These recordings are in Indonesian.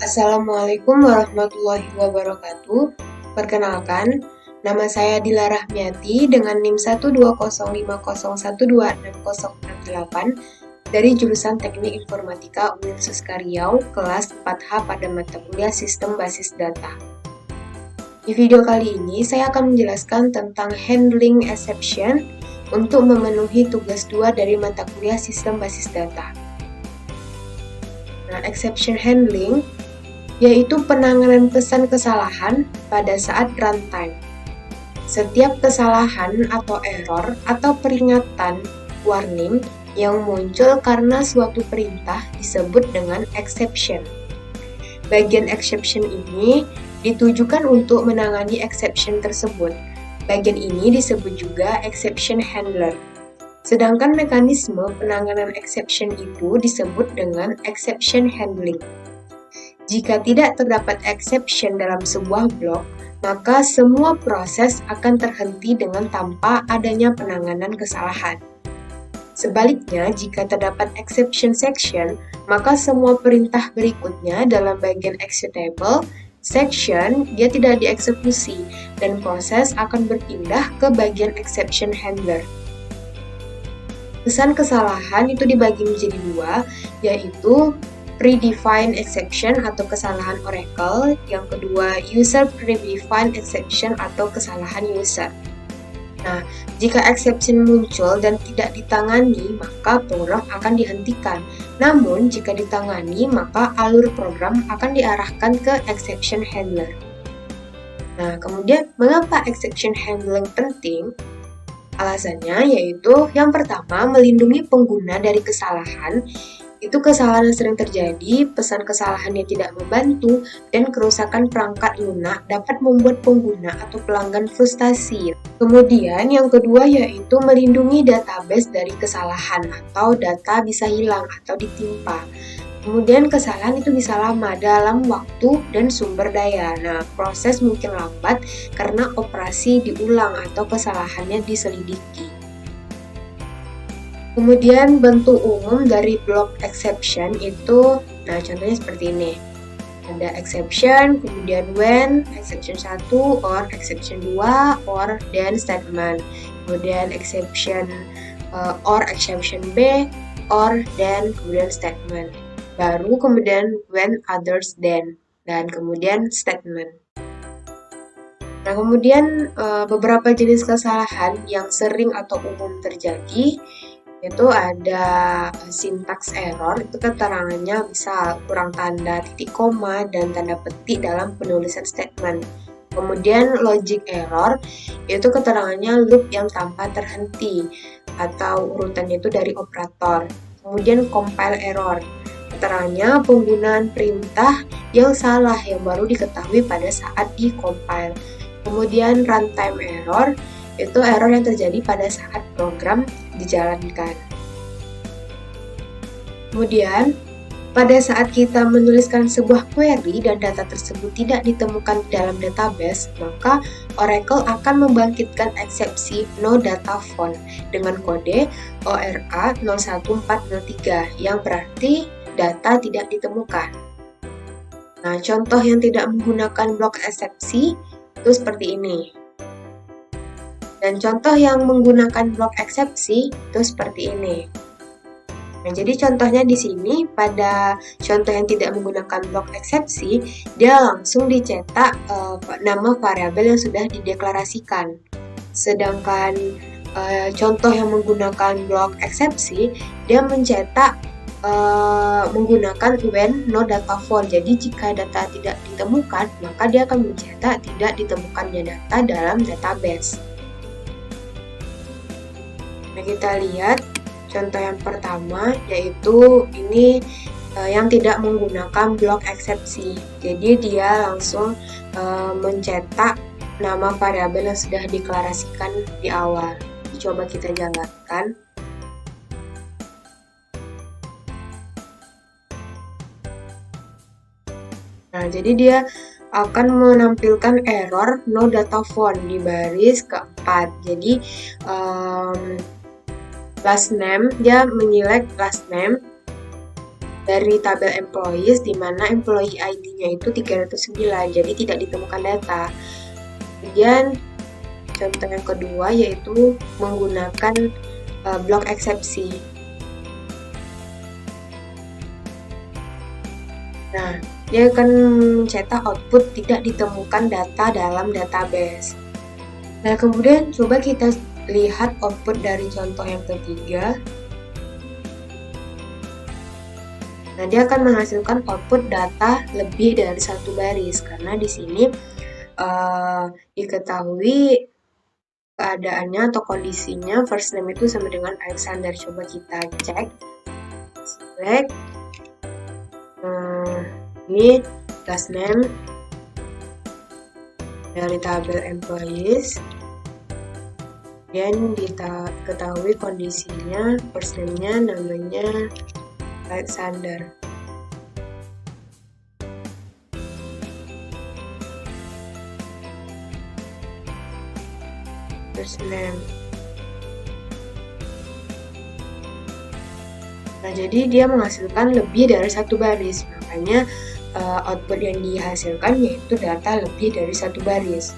Assalamualaikum warahmatullahi wabarakatuh. Perkenalkan, nama saya Dila Rahmiati dengan NIM 12050126068 dari jurusan Teknik Informatika Universitas Riau, kelas 4H pada mata kuliah Sistem Basis Data. Di video kali ini, saya akan menjelaskan tentang handling exception untuk memenuhi tugas 2 dari mata kuliah Sistem Basis Data. Nah, exception handling yaitu penanganan pesan kesalahan pada saat runtime. Setiap kesalahan atau error atau peringatan warning yang muncul karena suatu perintah disebut dengan exception. Bagian exception ini ditujukan untuk menangani exception tersebut. Bagian ini disebut juga exception handler. Sedangkan mekanisme penanganan exception itu disebut dengan exception handling. Jika tidak terdapat exception dalam sebuah blok, maka semua proses akan terhenti dengan tanpa adanya penanganan kesalahan. Sebaliknya, jika terdapat exception section, maka semua perintah berikutnya dalam bagian executable section dia tidak dieksekusi dan proses akan berpindah ke bagian exception handler. Pesan kesalahan itu dibagi menjadi dua, yaitu predefined exception atau kesalahan Oracle, yang kedua user predefined exception atau kesalahan user. Nah, jika exception muncul dan tidak ditangani, maka program akan dihentikan. Namun, jika ditangani, maka alur program akan diarahkan ke exception handler. Nah, kemudian mengapa exception handling penting? Alasannya yaitu yang pertama, melindungi pengguna dari kesalahan. Itu kesalahan yang sering terjadi, pesan kesalahan yang tidak membantu, dan kerusakan perangkat lunak dapat membuat pengguna atau pelanggan frustasi. Kemudian yang kedua yaitu melindungi database dari kesalahan atau data bisa hilang atau ditimpa. Kemudian kesalahan itu bisa lama dalam waktu dan sumber daya. Nah, proses mungkin lambat karena operasi diulang atau kesalahannya diselidiki. Kemudian bentuk umum dari block exception itu, nah contohnya seperti ini. Ada exception, kemudian when, exception 1, or exception 2, or then statement. Kemudian exception or exception B, or then, kemudian statement. Baru kemudian when, others, then, dan kemudian statement. Nah, kemudian beberapa jenis kesalahan yang sering atau umum terjadi itu ada syntax error, itu keterangannya bisa kurang tanda, titik koma, dan tanda petik dalam penulisan statement. Kemudian logic error, itu keterangannya loop yang tanpa terhenti atau urutannya itu dari operator. Kemudian compile error, keterangannya penggunaan perintah yang salah yang baru diketahui pada saat di-compile. Kemudian runtime error, itu error yang terjadi pada saat program dijalankan. Kemudian, pada saat kita menuliskan sebuah query dan data tersebut tidak ditemukan dalam database, maka Oracle akan membangkitkan eksepsi no data found dengan kode ORA 01403 yang berarti data tidak ditemukan. Nah, contoh yang tidak menggunakan blok eksepsi itu seperti ini. Dan contoh yang menggunakan blok eksepsi itu seperti ini. Nah, jadi contohnya di sini pada contoh yang tidak menggunakan blok eksepsi, dia langsung dicetak nama variabel yang sudah dideklarasikan. Sedangkan contoh yang menggunakan blok eksepsi, dia mencetak menggunakan when no data found. Jadi jika data tidak ditemukan, maka dia akan mencetak tidak ditemukannya data dalam database. Nah, kita lihat contoh yang pertama, yaitu ini yang tidak menggunakan blok eksepsi. Jadi dia langsung mencetak nama variabel yang sudah dideklarasikan di awal. Coba kita jalankan. Nah, jadi dia akan menampilkan error no data found di baris keempat. Jadi last name, dia menyelect last name dari tabel employees di mana employee ID-nya itu 309, jadi tidak ditemukan data. Kemudian contoh yang kedua yaitu menggunakan blok eksepsi. Nah, dia akan mencetak output tidak ditemukan data dalam database. Nah, kemudian coba kita lihat output dari contoh yang ketiga. Nah, dia akan menghasilkan output data lebih dari satu baris karena di sini diketahui keadaannya atau kondisinya first name itu sama dengan Alexander. Coba kita cek. Select. Ini last name dari tabel employees. Dan diketahui kondisinya first name-nya namanya Alexander. First name. Nah, jadi dia menghasilkan lebih dari satu baris, makanya output yang dihasilkan yaitu data lebih dari satu baris.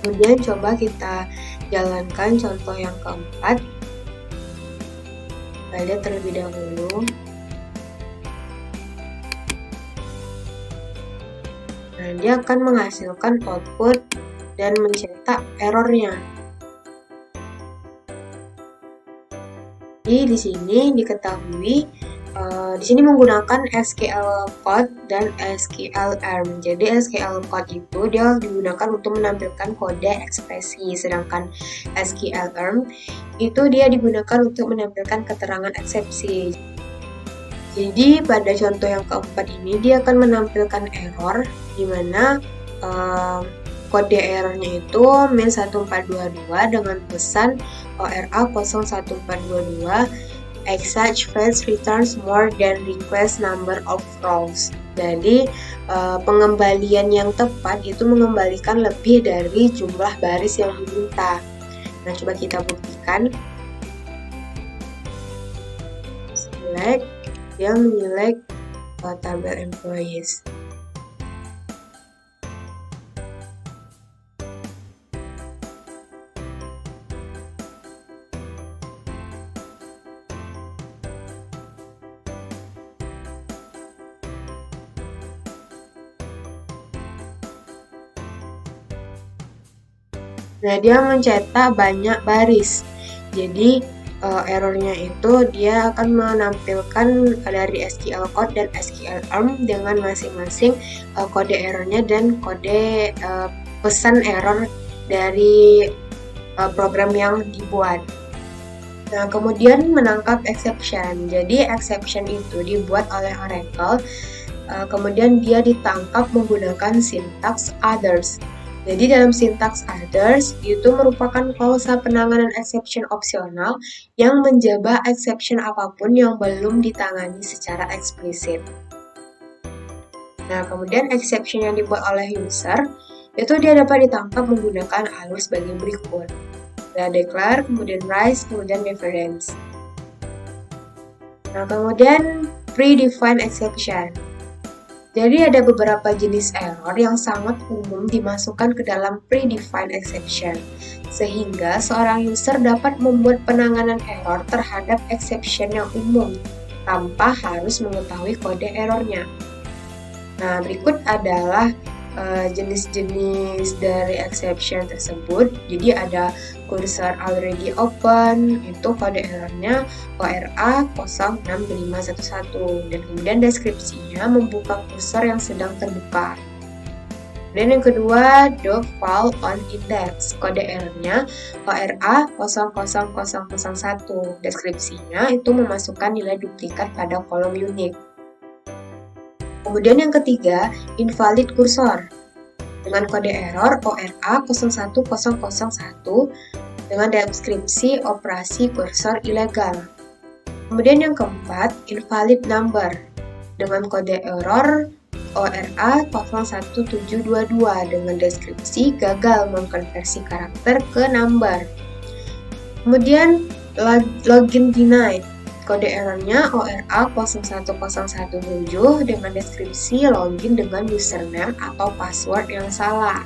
Kemudian coba kita jalankan contoh yang keempat. Kita lihat terlebih dahulu. Nah, dia akan menghasilkan output dan mencetak errornya. Jadi di sini diketahui di sini menggunakan SQL code dan SQLarm. Jadi SQL code itu dia digunakan untuk menampilkan kode ekspresi, sedangkan SQLarm itu dia digunakan untuk menampilkan keterangan eksepsi. Jadi pada contoh yang keempat ini dia akan menampilkan error di mana kode errornya itu min1422 dengan pesan ORA 0422 exact fetch returns more than request number of rows. Jadi pengembalian yang tepat itu mengembalikan lebih dari jumlah baris yang diminta. Nah, coba kita buktikan. Select, dia menyelect tabel employees. Nah, dia mencetak banyak baris. Jadi errornya itu dia akan menampilkan dari SQL code dan SQLarm dengan masing-masing kode errornya dan kode pesan error dari program yang dibuat. Nah, kemudian menangkap exception. Jadi exception itu dibuat oleh Oracle. Kemudian dia ditangkap menggunakan sintaks others. Jadi dalam sintaks others itu merupakan klausa penanganan exception opsional yang menjebak exception apapun yang belum ditangani secara eksplisit. Nah, kemudian exception yang dibuat oleh user itu dia dapat ditangkap menggunakan alur sebagai berikut. Nah, declare, kemudian rise, kemudian reference. Nah, kemudian predefined exception. Jadi ada beberapa jenis error yang sangat umum dimasukkan ke dalam predefined exception, sehingga seorang user dapat membuat penanganan error terhadap exception yang umum tanpa harus mengetahui kode errornya. Nah, berikut adalah jenis-jenis dari exception tersebut. Jadi ada cursor already open, itu kode errornya ORA 06511, dan kemudian deskripsinya membuka kursor yang sedang terbuka. Dan yang kedua, the file on index, kode errornya ORA 00001, deskripsinya itu memasukkan nilai duplikat pada kolom unique. Kemudian yang ketiga, invalid cursor dengan kode error ORA 01001 dengan deskripsi operasi kursor ilegal. Kemudian yang keempat, invalid number dengan kode error ORA 01722 dengan deskripsi gagal mengkonversi karakter ke number. Kemudian login denied, Kode errornya ORA 010117 dengan deskripsi login dengan username atau password yang salah.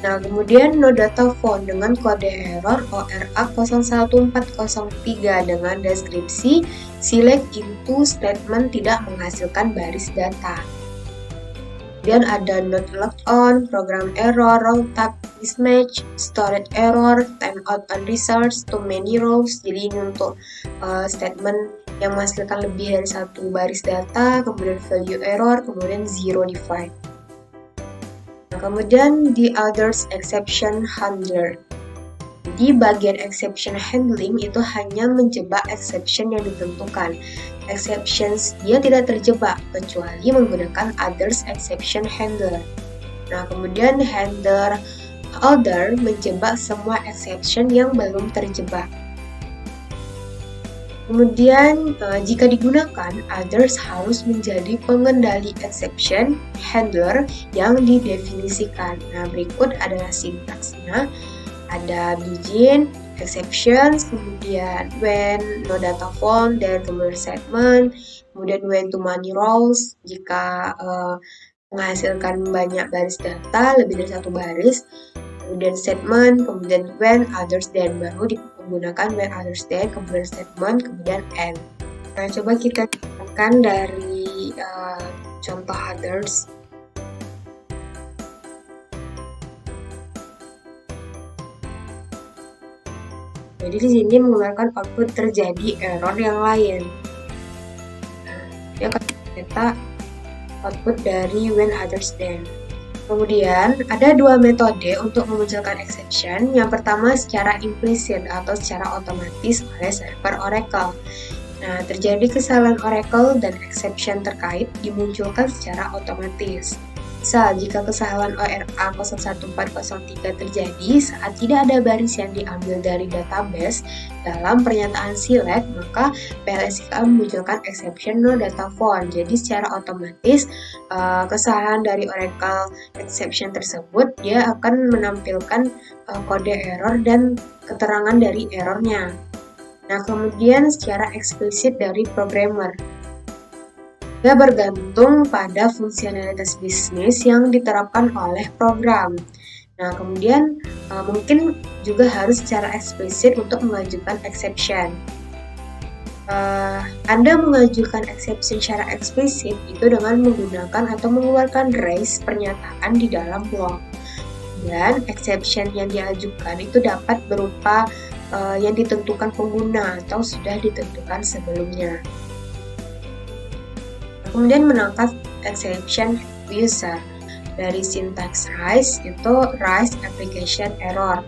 Nah, kemudian no data phone dengan kode error ORA 01403 dengan deskripsi select into statement tidak menghasilkan baris data. Kemudian ada not logged on, program error, wrong tab, mismatch, storage error, timeout on resource, too many rows. Jadi ini untuk statement yang menghasilkan lebih dari satu baris data, kemudian value error, kemudian zero defined. Nah, kemudian di others exception handler. Di bagian exception handling itu hanya menjebak exception yang ditentukan. Exceptions dia tidak terjebak kecuali menggunakan others exception handler. Nah, kemudian handler other menjebak semua exception yang belum terjebak. Kemudian jika digunakan, others harus menjadi pengendali exception handler yang didefinisikan. Nah, berikut adalah sintaksnya. Ada begin, exceptions, kemudian when, no data found, dan kemudian statement, kemudian when too many rows, jika menghasilkan banyak baris data, lebih dari satu baris, kemudian statement, kemudian when, others, then, baru digunakan when, others, then, kemudian statement, kemudian and. Nah, coba kita lihatkan dari contoh others. Jadi di sini menggunakan output terjadi error yang lain. Dia akan cetak output dari when others then. Kemudian ada dua metode untuk memunculkan exception. Yang pertama secara implisit atau secara otomatis oleh server Oracle. Nah, terjadi kesalahan Oracle dan exception terkait dimunculkan secara otomatis. Misal, jika kesalahan ORA 01403 terjadi saat tidak ada baris yang diambil dari database dalam pernyataan select, maka PLSK memunculkan exception no data found. Jadi secara otomatis kesalahan dari Oracle exception tersebut dia akan menampilkan kode error dan keterangan dari errornya. Nah, kemudian secara eksplisit dari programmer. Dia bergantung pada fungsionalitas bisnis yang diterapkan oleh program. Nah, kemudian mungkin juga harus secara eksplisit untuk mengajukan exception. Anda mengajukan exception secara eksplisit itu dengan menggunakan atau mengeluarkan raise pernyataan di dalam blog. Dan exception yang diajukan itu dapat berupa yang ditentukan pengguna atau sudah ditentukan sebelumnya. Kemudian menangkap exception user. Dari syntax rise itu rise application error.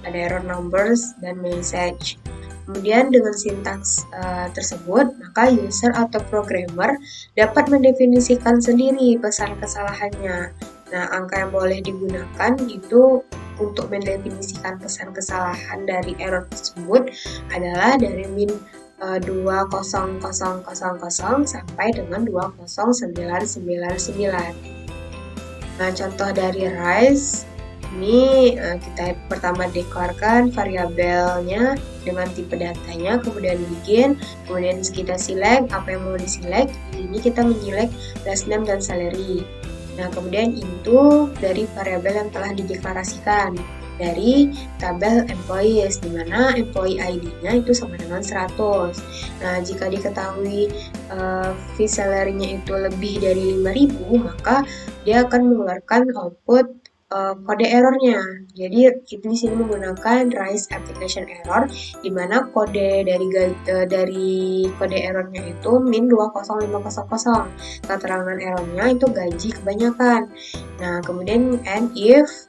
Ada error numbers dan message. Kemudian dengan sintaks tersebut, maka user atau programmer dapat mendefinisikan sendiri pesan kesalahannya. Nah, angka yang boleh digunakan itu untuk mendefinisikan pesan kesalahan dari error tersebut adalah dari min 20000 sampai dengan 20999. Nah, contoh dari rise ini kita pertama deklarekan variabelnya dengan tipe datanya, kemudian begin, kemudian kita select apa yang mau diselect. Ini kita menyelect last name dan salary. Nah, kemudian into dari variabel yang telah dideklarasikan dari tabel employees, di mana employee ID-nya itu sama dengan 100. Nah, jika diketahui fee salary-nya itu lebih dari 5.000, maka dia akan mengeluarkan output kode errornya. Jadi kita di sini menggunakan rise application error, di mana kode dari kode errornya itu min 20500. Keterangan errornya itu gaji kebanyakan. Nah, kemudian and if,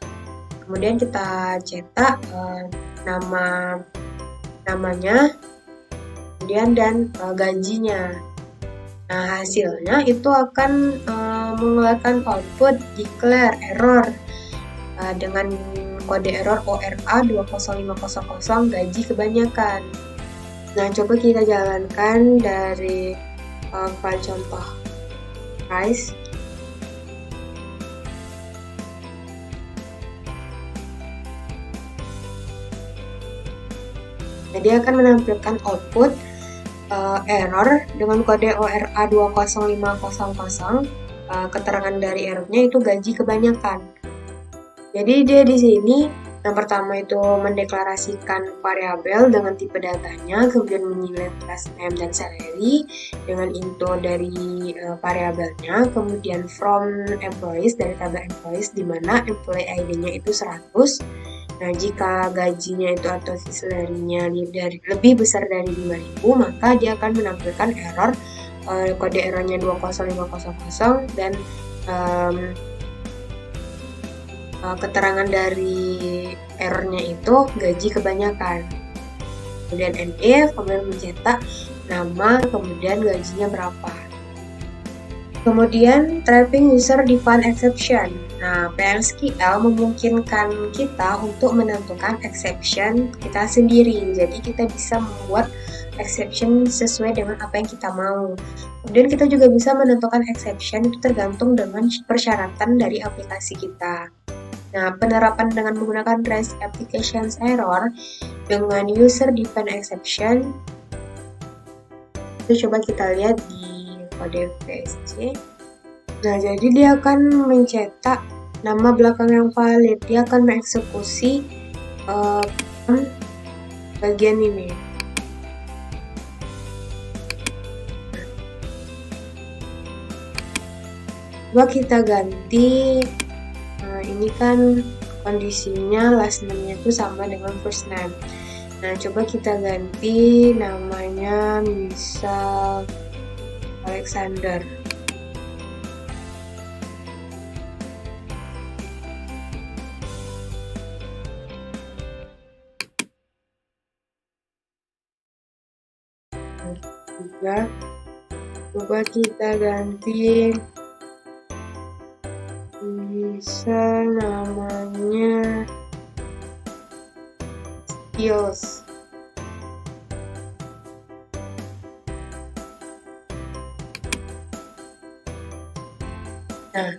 kemudian kita cetak namanya, kemudian dan gajinya. Nah, hasilnya itu akan mengeluarkan output declare error dengan kode error ORA 20500 gaji kebanyakan. Nah, coba kita jalankan dari file contoh price. Jadi akan menampilkan output error dengan kode ORA 20500, keterangan dari errornya itu gaji kebanyakan. Jadi dia di sini yang pertama itu mendeklarasikan variabel dengan tipe datanya, kemudian menilai last name dan salary dengan info dari variabelnya, kemudian from employees dari tabel employees di mana employee ID-nya itu 100. Nah, jika gajinya itu atau salary-nya lebih besar dari 5.000, maka dia akan menampilkan error, kode errornya 20500 dan keterangan dari errornya itu gaji kebanyakan. Kemudian NIF, kemudian mencetak nama, kemudian gajinya berapa. Kemudian trapping user defined exception. Nah, PLSQL memungkinkan kita untuk menentukan exception kita sendiri. Jadi kita bisa membuat exception sesuai dengan apa yang kita mau. Kemudian kita juga bisa menentukan exception itu tergantung dengan persyaratan dari aplikasi kita. Nah, penerapan dengan menggunakan REST Applications Error dengan User Defined Exception itu coba kita lihat di kode VSC. Nah, jadi dia akan mencetak nama belakang yang valid. Dia akan mengeksekusi bagian ini. Coba kita ganti. Ini kan kondisinya last name-nya itu sama dengan first name. Nah, coba kita ganti namanya misal Alexander. Juga coba kita ganti bisa namanya Skills. Nah,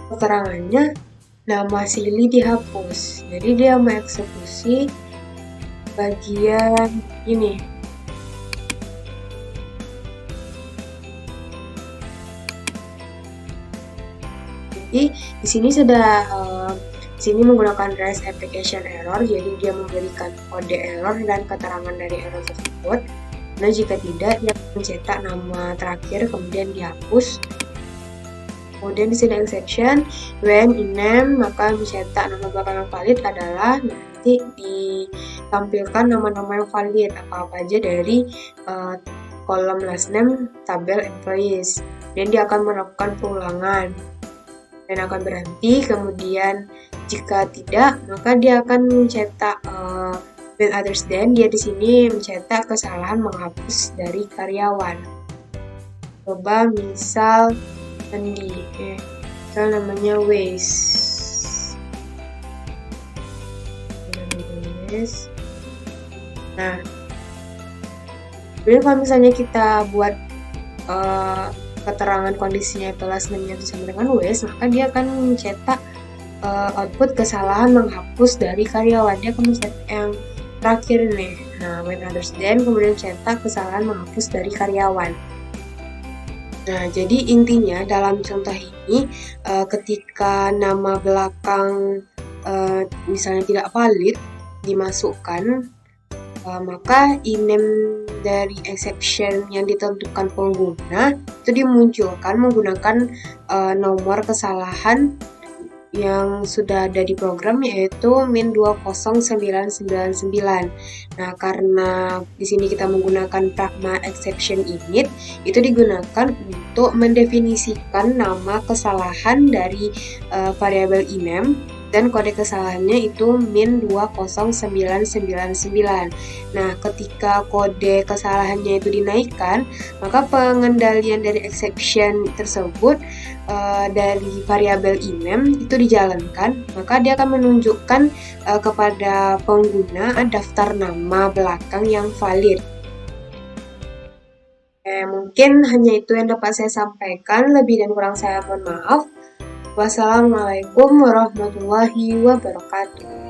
keterangannya nama Silly dihapus. Jadi dia mengeksekusi bagian ini. Jadi di sini sudah di sini menggunakan REST Application Error, jadi dia memberikan kode error dan keterangan dari error tersebut. Nah, jika tidak, dia mencetak nama terakhir kemudian dihapus. Kemudian di sini exception, when in name, maka mencetak nama belakang yang valid adalah nanti ditampilkan nama-nama yang valid apa-apa aja dari kolom last name tabel employees. Dan dia akan melakukan pengulangan dan akan berhenti. Kemudian jika tidak, maka dia akan mencetak when others then. Dia di sini mencetak kesalahan menghapus dari karyawan. Coba misal Andi, misal namanya Waze. Nah, jadi kalau misalnya kita buat keterangan kondisinya itu last name-nya itu sama dengan Waze, maka dia akan mencetak output kesalahan menghapus dari karyawan. Dia akan mencetak yang terakhir nih. Nah, when others then, kemudian cetak kesalahan menghapus dari karyawan. Nah, jadi intinya dalam contoh ini, ketika nama belakang misalnya tidak valid dimasukkan, maka ename dari exception yang ditentukan pengguna itu dimunculkan menggunakan nomor kesalahan yang sudah ada di program, yaitu min20999. Nah, karena di sini kita menggunakan pragma exception init, itu digunakan untuk mendefinisikan nama kesalahan dari variabel ename, dan kode kesalahannya itu min20999. Nah, ketika kode kesalahannya itu dinaikkan, maka pengendalian dari exception tersebut dari variabel ename itu dijalankan, maka dia akan menunjukkan kepada pengguna daftar nama belakang yang valid. Mungkin hanya itu yang dapat saya sampaikan, lebih dan kurang saya mohon maaf. Wassalamualaikum warahmatullahi wabarakatuh.